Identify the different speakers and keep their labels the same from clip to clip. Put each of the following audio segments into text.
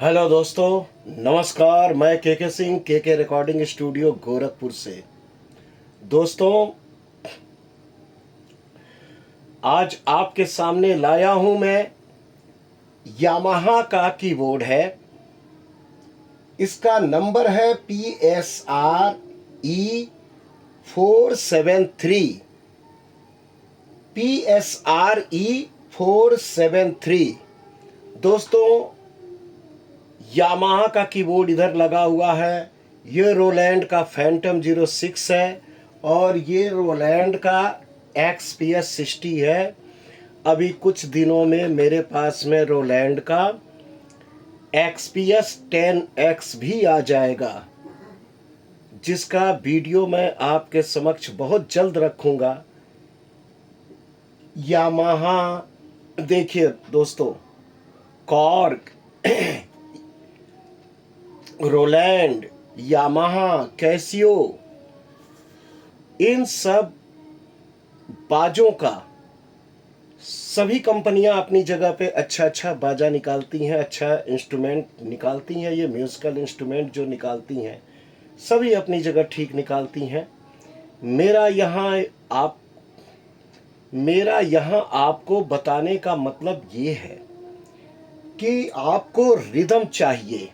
Speaker 1: Hello दोस्तों, नमस्कार। मैं के सिंह, के रिकॉर्डिंग स्टूडियो गोरखपुर से। दोस्तों, आज आपके सामने लाया हूं मैं यामाहा का कीबोर्ड है। इसका नंबर है PSRE 473। PSRE 473। दोस्तों, यामाहा का कीबोर्ड इधर लगा हुआ है। ये रोलैंड का फैंटम 06 है और ये रोलैंड का XPS 60 है। अभी कुछ दिनों में मेरे पास में रोलैंड का XPS 10X भी आ जाएगा, जिसका वीडियो मैं आपके समक्ष बहुत जल्द रखूंगा। यामाहा, देखिए दोस्तों, कॉर्ग, रोलैंड, यामाहा, कैसियो, इन सब बाजों का सभी कंपनियां अपनी जगह पे अच्छा अच्छा बाजा निकालती हैं, अच्छा इंस्ट्रूमेंट निकालती हैं। ये म्यूजिकल इंस्ट्रूमेंट जो निकालती हैं सभी अपनी जगह ठीक निकालती हैं। मेरा यहाँ आप मेरा यहाँ आपको बताने का मतलब ये है कि आपको रिदम चाहिए,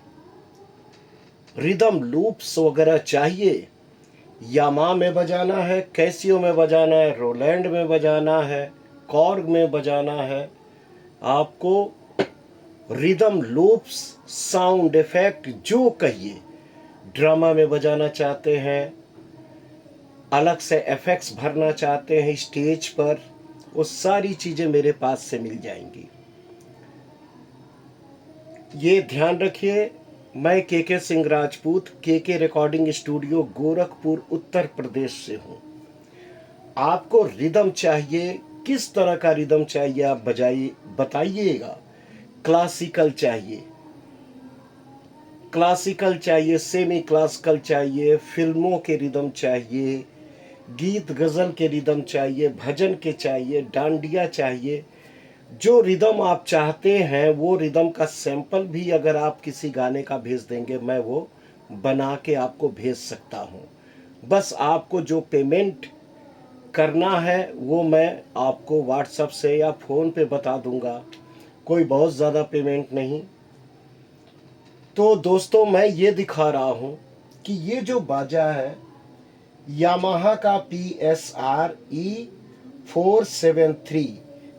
Speaker 1: रिदम लूप्स वगैरह चाहिए। यामा में बजाना है, कैसियो में बजाना है, रोलैंड में बजाना है, कॉर्ग में बजाना है। आपको रिदम लूप्स, साउंड इफेक्ट जो कहिए, ड्रामा में बजाना चाहते हैं, अलग से इफेक्ट्स भरना चाहते हैं स्टेज पर, वो सारी चीज़ें मेरे पास से मिल जाएंगी। ये ध्यान रखिए, मैं के सिंह राजपूत, के रिकॉर्डिंग स्टूडियो गोरखपुर उत्तर प्रदेश से हूँ। आपको रिदम चाहिए, किस तरह का रिदम चाहिए आप बजाइए, बताइएगा। क्लासिकल चाहिए, क्लासिकल चाहिए, सेमी क्लासिकल चाहिए, फिल्मों के रिदम चाहिए, गीत गज़ल के रिदम चाहिए, भजन के चाहिए, डांडिया चाहिए। जो रिदम आप चाहते हैं वो रिदम का सैंपल भी अगर आप किसी गाने का भेज देंगे, मैं वो बना के आपको भेज सकता हूँ। बस आपको जो पेमेंट करना है वो मैं आपको व्हाट्सएप से या फ़ोन पे बता दूंगा। कोई बहुत ज़्यादा पेमेंट नहीं। तो दोस्तों, मैं ये दिखा रहा हूँ कि ये जो बाजा है यामाहा का PSRE 473,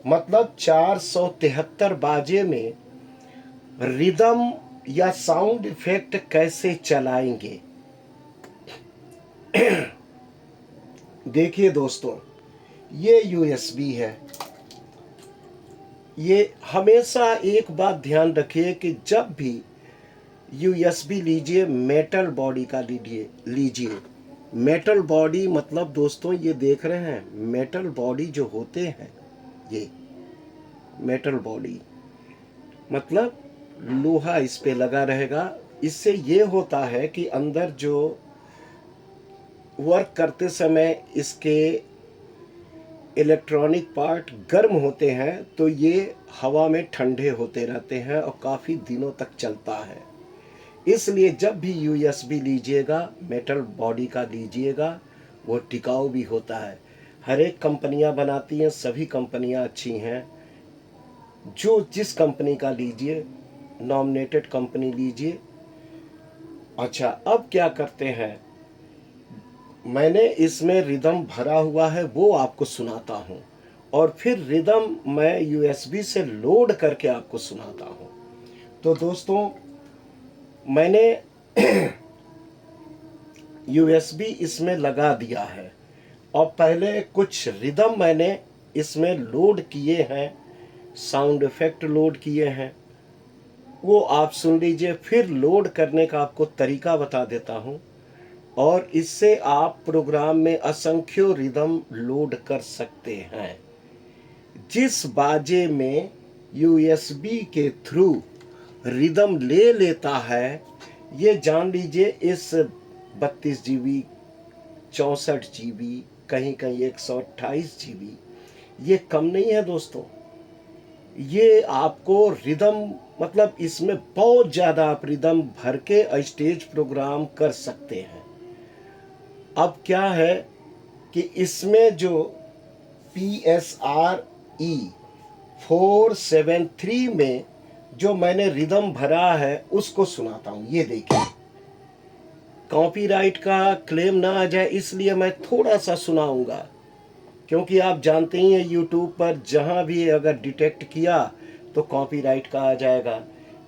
Speaker 1: मतलब 473 बाजे में रिदम या साउंड इफेक्ट कैसे चलाएंगे। देखिए दोस्तों, ये USB है। ये हमेशा एक बात ध्यान रखिए कि जब भी USB लीजिए, मेटल बॉडी का लीजिए। मेटल बॉडी मतलब दोस्तों, ये देख रहे हैं, मेटल बॉडी जो होते हैं, ये मेटल बॉडी मतलब लोहा इस पे लगा रहेगा। इससे ये होता है कि अंदर जो वर्क करते समय इसके इलेक्ट्रॉनिक पार्ट गर्म होते हैं, तो ये हवा में ठंडे होते रहते हैं और काफ़ी दिनों तक चलता है। इसलिए जब भी USB लीजिएगा, मेटल बॉडी का लीजिएगा, वो टिकाऊ भी होता है। हर एक कंपनियां बनाती हैं, सभी कंपनियां अच्छी हैं। जो जिस कंपनी का लीजिए, नॉमिनेटेड कंपनी लीजिए। अच्छा, अब क्या करते हैं, मैंने इसमें रिदम भरा हुआ है वो आपको सुनाता हूँ, और फिर रिदम मैं USB से लोड करके आपको सुनाता हूँ। तो दोस्तों, मैंने USB इसमें लगा दिया है और पहले कुछ रिदम मैंने इसमें लोड किए हैं, साउंड इफेक्ट लोड किए हैं, वो आप सुन लीजिए। फिर लोड करने का आपको तरीका बता देता हूँ, और इससे आप प्रोग्राम में असंख्यों रिदम लोड कर सकते हैं। जिस बाजे में USB के थ्रू रिदम ले लेता है, ये जान लीजिए, इस 32 GB, 64 GB, कहीं कहीं 128 GB, ये कम नहीं है दोस्तों। ये आपको रिदम, मतलब इसमें बहुत ज़्यादा आप रिदम भर के स्टेज प्रोग्राम कर सकते हैं। अब क्या है कि इसमें जो PSRE 473 में जो मैंने रिदम भरा है उसको सुनाता हूँ। ये देखिए, कॉपीराइट का क्लेम ना आ जाए इसलिए मैं थोड़ा सा सुनाऊंगा, क्योंकि आप जानते ही हैं यूट्यूब पर जहाँ भी अगर डिटेक्ट किया तो कॉपीराइट का आ जाएगा,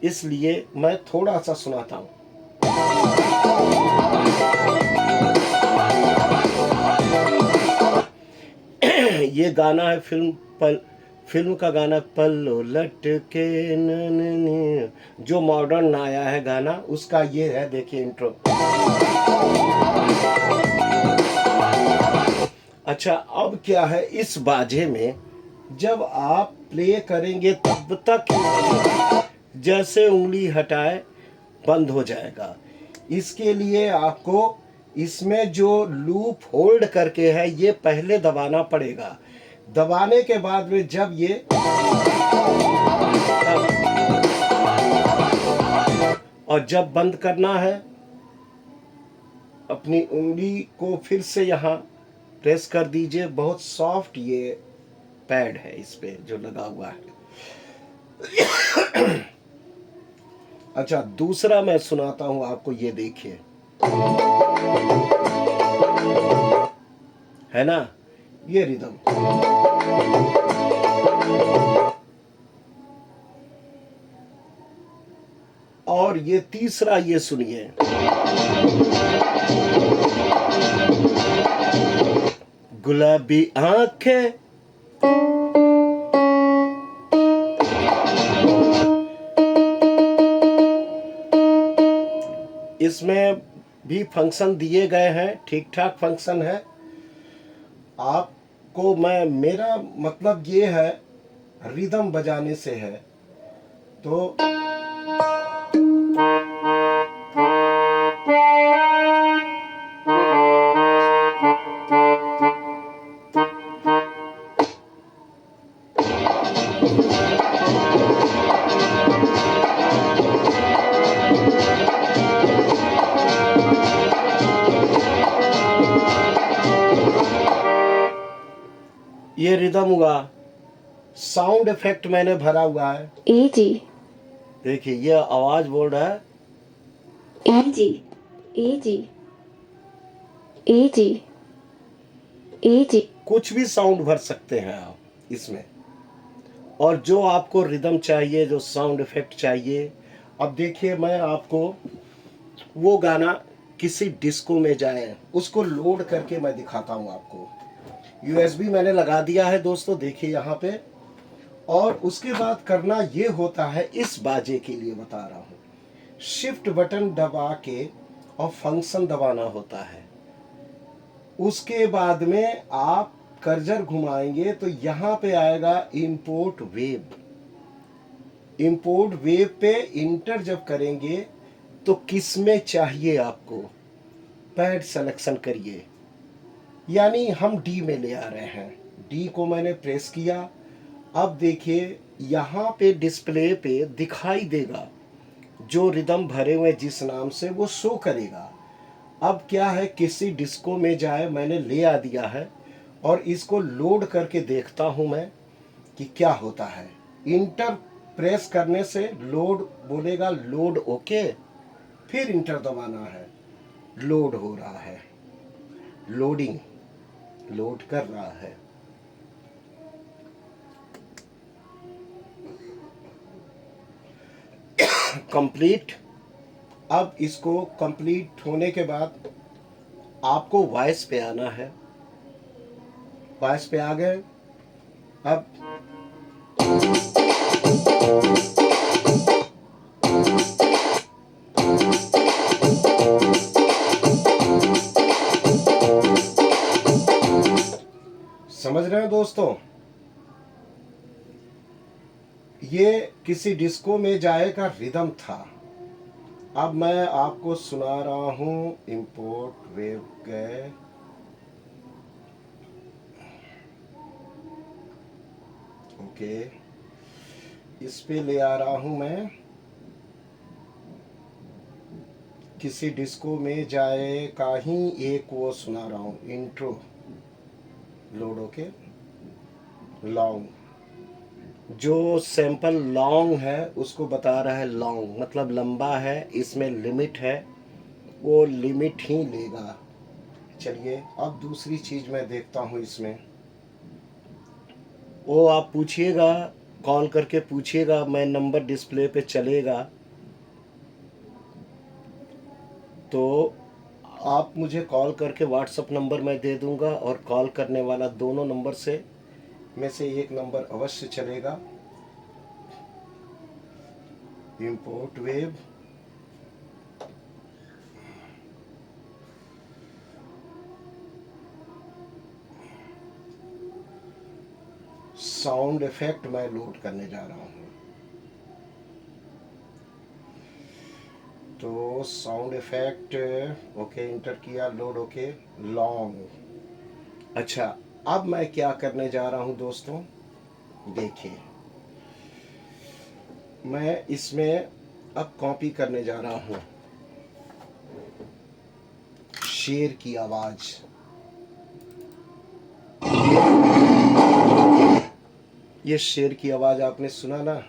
Speaker 1: इसलिए मैं थोड़ा सा सुनाता हूँ। ये गाना है फिल्म का गाना, पल्लो लटके न, जो मॉडर्न आया है गाना उसका ये है, देखिए इंट्रो। अच्छा, अब क्या है, इस बाजे में जब आप प्ले करेंगे तब तक जैसे उंगली हटाए बंद हो जाएगा। इसके लिए आपको इसमें जो लूप होल्ड करके है ये पहले दबाना पड़ेगा। दबाने के बाद में जब ये और जब बंद करना है, अपनी उंगली को फिर से यहाँ प्रेस कर दीजिए। बहुत सॉफ्ट ये पैड है इस पे जो लगा हुआ है। अच्छा, दूसरा मैं सुनाता हूं आपको, ये देखिए, है ना, ये रिदम। और ये तीसरा, ये सुनिए, गुलाबी आंखें, इसमें भी फंक्शन दिए गए हैं, ठीक ठाक फंक्शन है। आपको मैं, मेरा मतलब ये है रिदम बजाने से है, तो ये रिदम हुआ। साउंड इफेक्ट मैंने भरा हुआ है,
Speaker 2: ए जी,
Speaker 1: देखिए ये आवाज बोल रहा है
Speaker 2: ए जी, ए जी, ए जी, ए जी।
Speaker 1: कुछ भी साउंड भर सकते हैं आप इसमें, और जो आपको रिदम चाहिए, जो साउंड इफेक्ट चाहिए। अब देखिए, मैं आपको वो गाना किसी डिस्को में जाए उसको लोड करके मैं दिखाता हूँ आपको। USB मैंने लगा दिया है दोस्तों, देखिए यहाँ पे। और उसके बाद करना ये होता है, इस बाजे के लिए बता रहा हूँ, शिफ्ट बटन दबा के और फंक्शन दबाना होता है। उसके बाद में आप कर्सर घुमाएंगे तो यहाँ पे आएगा इंपोर्ट वेव। इंपोर्ट वेव पे इंटर जब करेंगे तो किस में चाहिए आपको, पैड सिलेक्शन करिए, यानी हम डी में ले आ रहे हैं। डी को मैंने प्रेस किया। अब देखिए यहाँ पे डिस्प्ले पे दिखाई देगा जो रिदम भरे हुए जिस नाम से वो शो करेगा। अब क्या है, किसी डिस्को में जाए, मैंने ले आ दिया है और इसको लोड करके देखता हूँ मैं कि क्या होता है। इंटर प्रेस करने से लोड बोलेगा, लोड ओके, फिर इंटर दबाना है, लोड हो रहा है, लोडिंग, लोड कर रहा है। कंप्लीट। अब इसको कंप्लीट होने के बाद आपको वॉइस पे आना है। वॉइस पे आ गए। अब समझ रहे हैं दोस्तों, ये किसी डिस्को में जाए का रिदम था। अब मैं आपको सुना रहा हूं इंपोर्ट वेव के। ओके, इस पे ले आ रहा हूं मैं, किसी डिस्को में जाए का ही एक वो सुना रहा हूं, इंट्रो लोड होके लॉन्ग। जो सैंपल लॉन्ग है उसको बता रहा है लॉन्ग मतलब लंबा है, इसमें लिमिट है, वो लिमिट ही लेगा। चलिए अब दूसरी चीज़ मैं देखता हूँ इसमें। वो आप पूछिएगा, कॉल करके पूछिएगा, मैं नंबर डिस्प्ले पे चलेगा तो आप मुझे कॉल करके व्हाट्सअप नंबर मैं दे दूंगा, और कॉल करने वाला दोनों नंबर से में से एक नंबर अवश्य चलेगा। इंपोर्ट वेव, साउंड इफेक्ट मैं लोड करने जा रहा हूँ। तो साउंड इफेक्ट ओके इंटर किया, लोड ओके लॉन्ग। अच्छा, अब मैं क्या करने जा रहा हूं दोस्तों, देखिए मैं इसमें अब कॉपी करने जा रहा हूं शेर की आवाज। ये शेर की आवाज आपने सुना ना,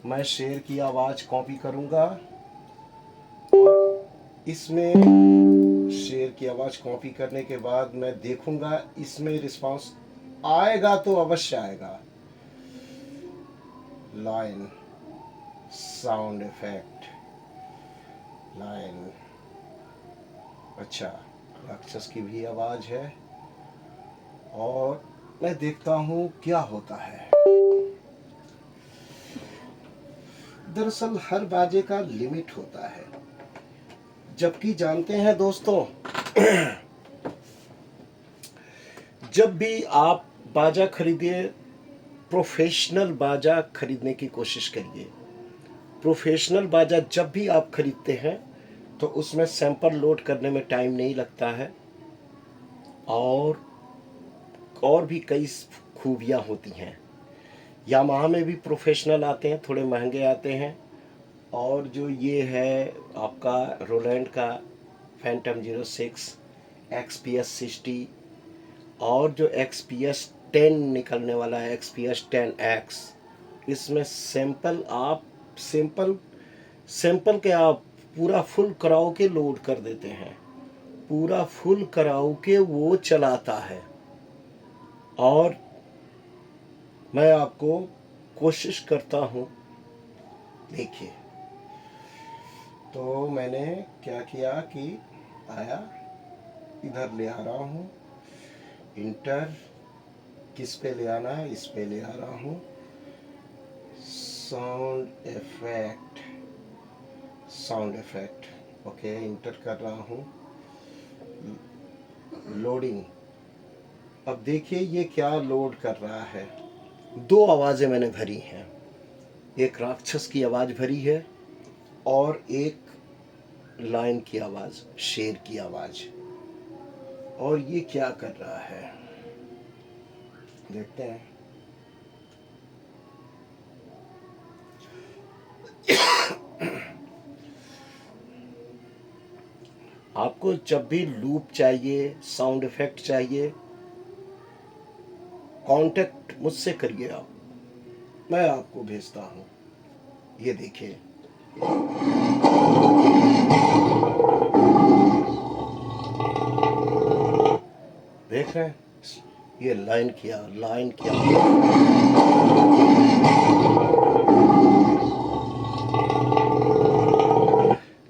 Speaker 1: मैं शेर की आवाज कॉपी करूंगा और इसमें शेर की आवाज कॉपी करने के बाद मैं देखूंगा इसमें रिस्पांस आएगा तो अवश्य आएगा। Line, sound effect, line. अच्छा, राक्षस की भी आवाज है और मैं देखता हूं क्या होता है। दरअसल हर बाजे का लिमिट होता है, जबकि जानते हैं दोस्तों जब भी आप बाजा खरीदिए, प्रोफेशनल बाजा खरीदने की कोशिश करिए। प्रोफेशनल बाजा जब भी आप खरीदते हैं तो उसमें सैंपल लोड करने में टाइम नहीं लगता है, और भी कई खूबियाँ होती हैं। यामाहा में भी प्रोफेशनल आते हैं, थोड़े महंगे आते हैं। और जो ये है आपका रोलैंड का फैंटम 06 XPS 60, और जो XPS 10 निकलने वाला है XPS 10X, इसमें सैंपल के आप पूरा फुल कराओ के लोड कर देते हैं, पूरा फुल कराओ के वो चलाता है। और मैं आपको कोशिश करता हूँ, देखिए तो मैंने क्या किया कि आया, इधर ले आ रहा हूँ, इंटर, किस पे ले आना है, इस पे ले आ रहा हूँ, साउंड इफेक्ट ओके इंटर कर रहा हूँ, लोडिंग। अब देखिए ये क्या लोड कर रहा है। दो आवाज़ें मैंने भरी हैं, एक राक्षस की आवाज़ भरी है और एक लायन की आवाज़, शेर की आवाज़। और ये क्या कर रहा है देखते हैं। आपको जब भी लूप चाहिए, साउंड इफेक्ट चाहिए, कांटेक्ट मुझसे करिए आप, मैं आपको भेजता हूँ। ये देखिए, देख रहे हैं, ये लाइन किया।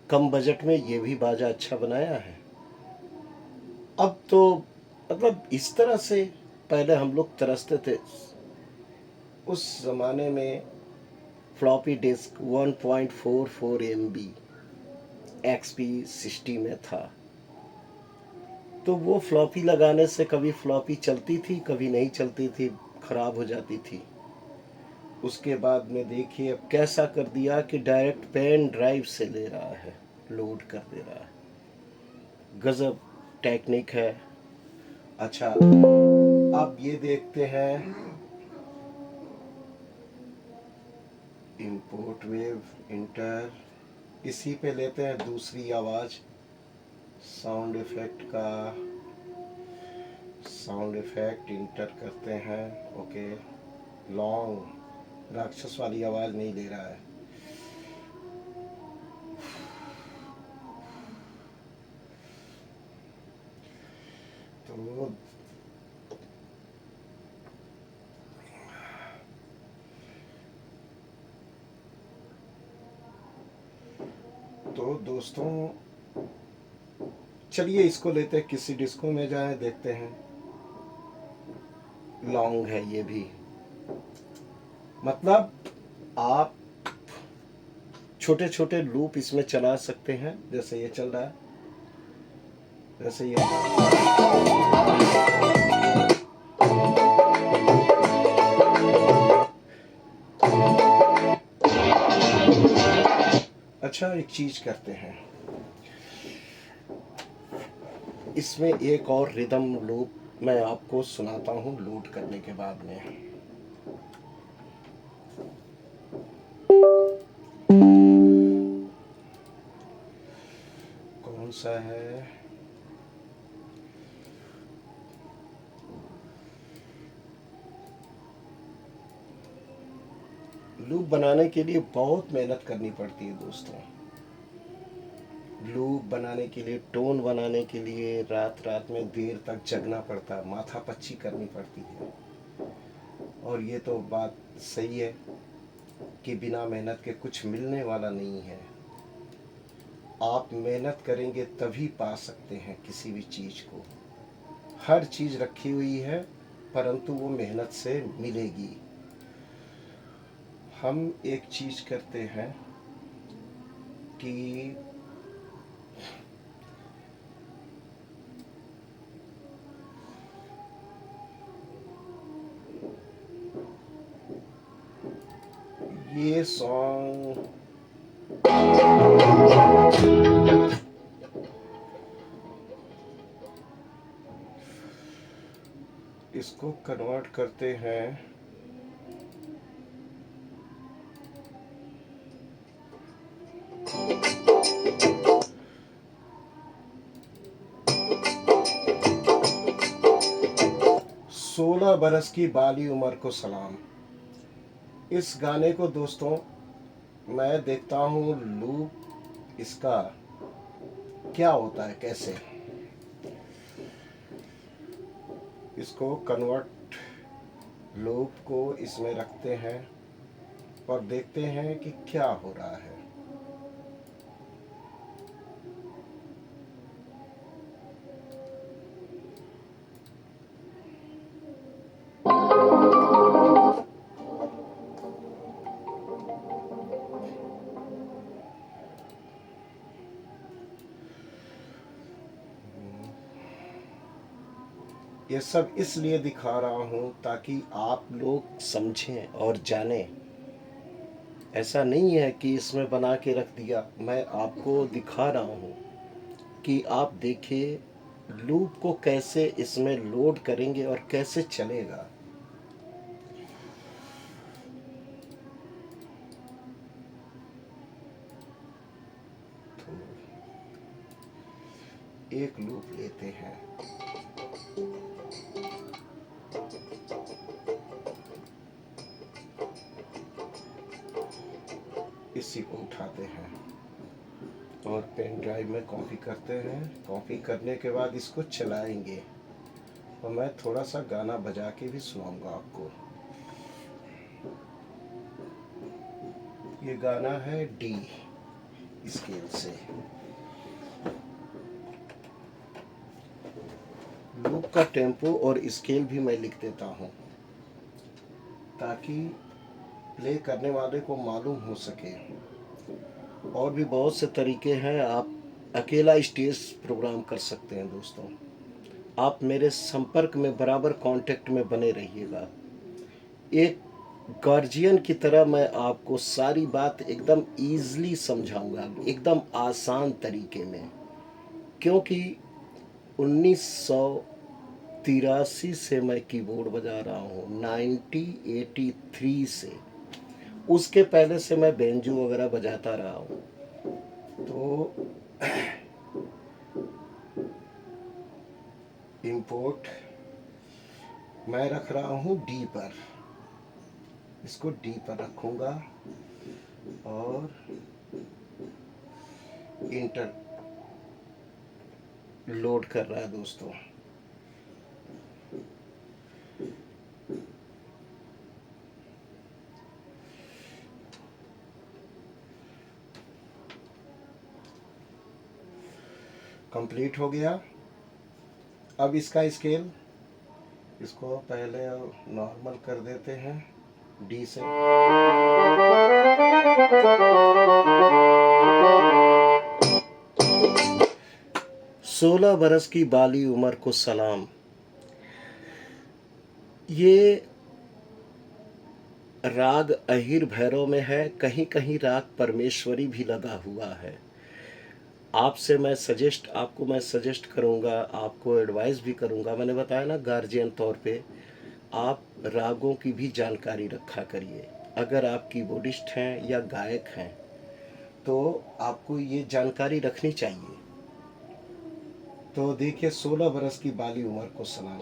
Speaker 1: कम बजट में ये भी बाजा अच्छा बनाया है। अब तो मतलब इस तरह से पहले हम लोग तरसते थे। उस ज़माने में फ्लॉपी डिस्क 1.44 MB XP 60 में था, तो वो फ्लॉपी लगाने से कभी फ्लॉपी चलती थी, कभी नहीं चलती थी, ख़राब हो जाती थी। उसके बाद में देखिए अब कैसा कर दिया कि डायरेक्ट पेन ड्राइव से ले रहा है, लोड कर दे रहा है। गज़ब टेक्निक है। अच्छा, अब ये देखते हैं, इंपोर्ट वेव, इंटर, इसी पे लेते हैं दूसरी आवाज़। साउंड इफेक्ट इंटर करते हैं। ओके, लॉन्ग राक्षस वाली आवाज़ नहीं ले रहा है। तो दोस्तों चलिए इसको लेते हैं, किसी डिस्को में जाएं, देखते हैं। लॉन्ग है ये भी, मतलब आप छोटे छोटे लूप इसमें चला सकते हैं। जैसे ये चल रहा है, जैसे ये। अच्छा, एक चीज करते हैं, इसमें एक और रिदम लूप मैं आपको सुनाता हूँ लोड करने के बाद में। कौन सा है? लूप बनाने के लिए बहुत मेहनत करनी पड़ती है दोस्तों। लूप बनाने के लिए, टोन बनाने के लिए रात रात में देर तक जगना पड़ता है, माथा पच्ची करनी पड़ती है। और ये तो बात सही है कि बिना मेहनत के कुछ मिलने वाला नहीं है। आप मेहनत करेंगे तभी पा सकते हैं किसी भी चीज़ को। हर चीज़ रखी हुई है, परंतु वो मेहनत से मिलेगी। हम एक चीज़ करते हैं कि ये सॉन्ग इसको कन्वर्ट करते हैं। सोलह बरस की बाली उम्र को सलाम। इस गाने को दोस्तों मैं देखता हूँ लूप इसका क्या होता है, कैसे इसको कन्वर्ट लूप को इसमें रखते हैं और देखते हैं कि क्या हो रहा है। ये सब इसलिए दिखा रहा हूँ ताकि आप लोग समझें और जानें। ऐसा नहीं है कि इसमें बना के रख दिया, मैं आपको दिखा रहा हूँ कि आप देखिए लूप को कैसे इसमें लोड करेंगे और कैसे चलेगा। तो एक लूप लेते हैं, इसी को उठाते हैं और पेन ड्राइव में कॉपी करते हैं। कॉपी करने के बाद इसको चलाएंगे और मैं थोड़ा सा गाना बजा के भी सुनाऊंगा आपको। ये गाना है डी स्केल से। लूप का टेम्पो और स्केल भी मैं लिख देता हूँ ताकि प्ले करने वाले को मालूम हो सके। और भी बहुत से तरीके हैं, आप अकेला स्टेज प्रोग्राम कर सकते हैं दोस्तों। आप मेरे संपर्क में बराबर कांटेक्ट में बने रहिएगा। एक गार्जियन की तरह मैं आपको सारी बात एकदम ईज़िली समझाऊंगा, एकदम आसान तरीके में, क्योंकि 1983 से मैं कीबोर्ड बजा रहा हूँ, 1983 से। उसके पहले से मैं बेंजो वगैरह बजाता रहा हूँ। तो इंपोर्ट मैं रख रहा हूँ डी पर, इसको डी पर रखूँगा और इंटर लोड कर रहा है दोस्तों। कंप्लीट हो गया। अब इसका स्केल, इसको पहले नॉर्मल कर देते हैं डी से। सोलह बरस की बाली उम्र को सलाम। ये राग अहिर भैरव में है, कहीं कहीं राग परमेश्वरी भी लगा हुआ है। आपको मैं सजेस्ट करूँगा, आपको एडवाइस भी करूँगा। मैंने बताया ना, गार्जियन तौर पे आप रागों की भी जानकारी रखा करिए। अगर आप कीबोर्डिस्ट हैं या गायक हैं तो आपको ये जानकारी रखनी चाहिए। तो देखिए, 16 बरस की बाली उम्र को सलाम।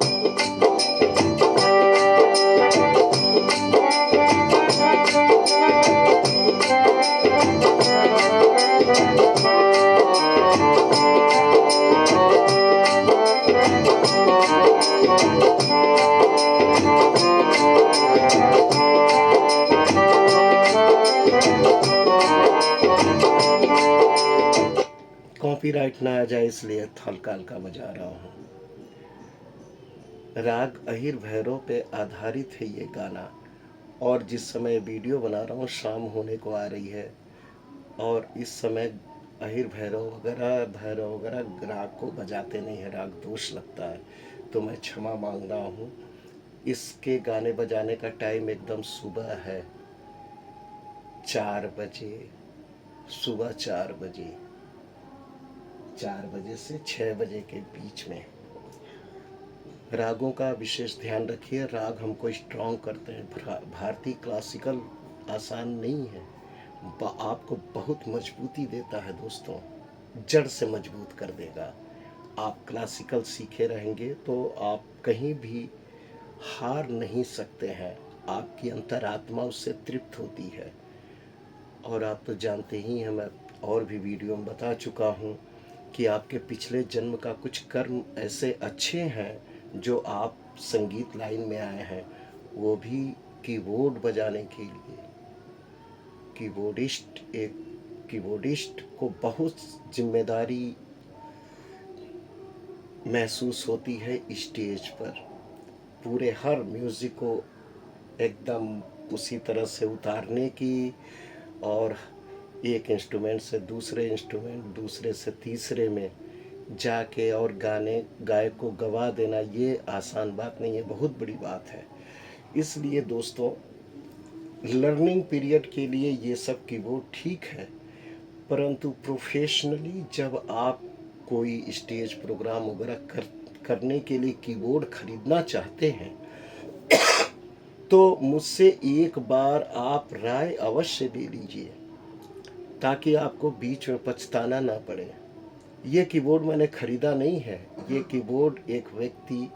Speaker 1: कॉपीराइट ना आ जाए इसलिए हल्का हल्का बजा रहा हूँ। राग अहिर भैरव पे आधारित है ये गाना, और जिस समय वीडियो बना रहा हूँ शाम होने को आ रही है, और इस समय अहिर भैरव वगैरह राग को बजाते नहीं है, राग दोष लगता है, तो मैं क्षमा मांग रहा हूँ। इसके गाने बजाने का टाइम एकदम सुबह है, 4 बजे, सुबह 4 बजे, 4 बजे से 6 बजे के बीच में। रागों का विशेष ध्यान रखिए, राग हमको स्ट्रॉन्ग करते हैं। भारतीय क्लासिकल आसान नहीं है, आपको बहुत मजबूती देता है दोस्तों, जड़ से मजबूत कर देगा। आप क्लासिकल सीखे रहेंगे तो आप कहीं भी हार नहीं सकते हैं, आपकी अंतरात्मा उससे तृप्त होती है। और आप तो जानते ही हैं, मैं और भी वीडियो में बता चुका हूँ कि आपके पिछले जन्म का कुछ कर्म ऐसे अच्छे हैं जो आप संगीत लाइन में आए हैं, वो भी कीबोर्ड बजाने के लिए। कीबोर्डिस्ट को बहुत जिम्मेदारी महसूस होती है स्टेज पर, पूरे हर म्यूज़िक को एकदम उसी तरह से उतारने की, और एक इंस्ट्रूमेंट से दूसरे इंस्ट्रूमेंट, दूसरे से तीसरे में जाके और गायक को गवा देना, ये आसान बात नहीं है, बहुत बड़ी बात है। इसलिए दोस्तों, लर्निंग पीरियड के लिए ये सब कीबोर्ड ठीक है, परंतु प्रोफेशनली जब आप कोई स्टेज प्रोग्राम वगैरह करने के लिए कीबोर्ड खरीदना चाहते हैं तो मुझसे एक बार आप राय अवश्य ले लीजिए, ताकि आपको बीच में पछताना ना पड़े। ये कीबोर्ड मैंने खरीदा नहीं है, ये कीबोर्ड एक व्यक्ति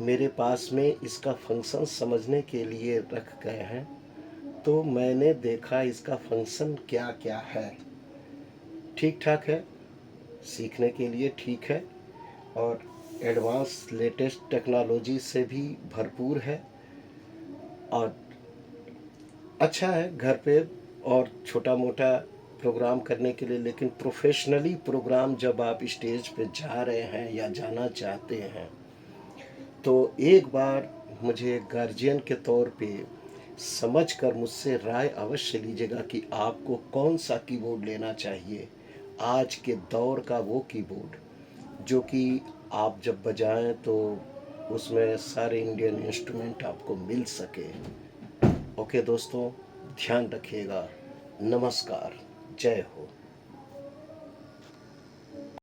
Speaker 1: मेरे पास में इसका फंक्शन समझने के लिए रख गए हैं, तो मैंने देखा इसका फंक्शन क्या क्या है। ठीक ठाक है, सीखने के लिए ठीक है, और एडवांस लेटेस्ट टेक्नोलॉजी से भी भरपूर है, और अच्छा है घर पे और छोटा मोटा प्रोग्राम करने के लिए। लेकिन प्रोफेशनली प्रोग्राम जब आप स्टेज पे जा रहे हैं या जाना चाहते हैं, तो एक बार मुझे गार्जियन के तौर पे समझकर मुझसे राय अवश्य लीजिएगा कि आपको कौन सा कीबोर्ड लेना चाहिए, आज के दौर का वो कीबोर्ड जो कि आप जब बजाएं तो उसमें सारे इंडियन इंस्ट्रूमेंट आपको मिल सके। ओके दोस्तों, ध्यान रखिएगा। नमस्कार, जय हो।